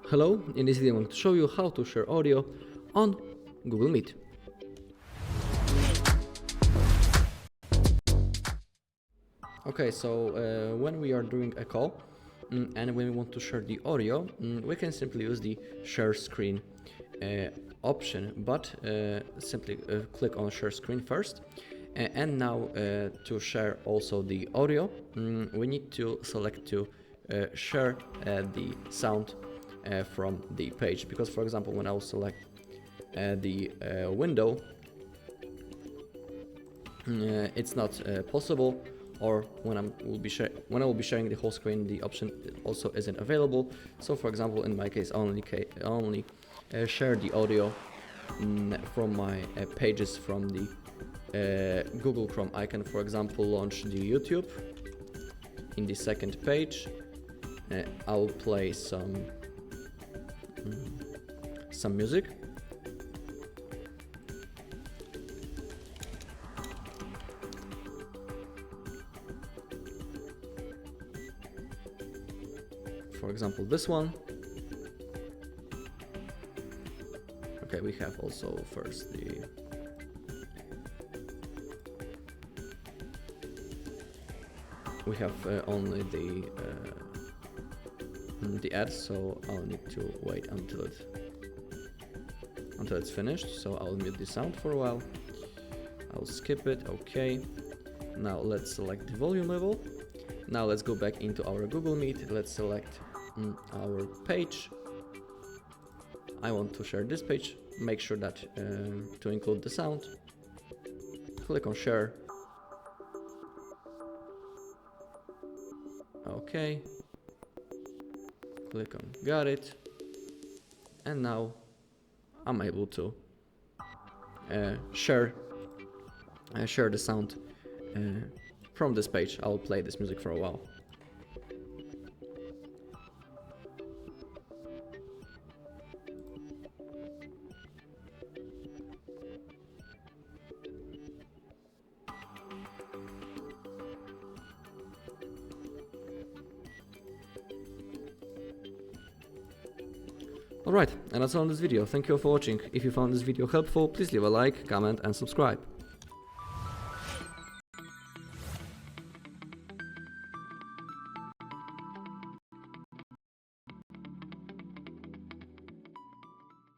Hello, in this video I'm going to show you how to share audio on Google Meet. Okay, so when we are doing a call and when we want to share the audio, we can simply use the share screen option, but simply click on share screen first. And now to share also the audio, we need to select to share the sound from the page, because for example when I will select the window, it's not possible, or when I will be sharing the whole screen, the option also isn't available. So for example in my case I only share the audio from my pages from the Google Chrome. I can for example launch the YouTube. In the second page I'll play some music. For example, this one. Okay, we have also first we have only the ad, so I'll need to wait until it's finished. So I'll mute the sound for a while. I'll skip it. Okay. Now let's select the volume level. Now let's go back into our Google Meet. Let's select our page. I want to share this page. Make sure that to include the sound. Click on share. Okay. Click on got it. And now I'm able to share the sound from this page. I'll play this music for a while. Alright, and that's all in this video. Thank you all for watching. If you found this video helpful, please leave a like, comment and subscribe.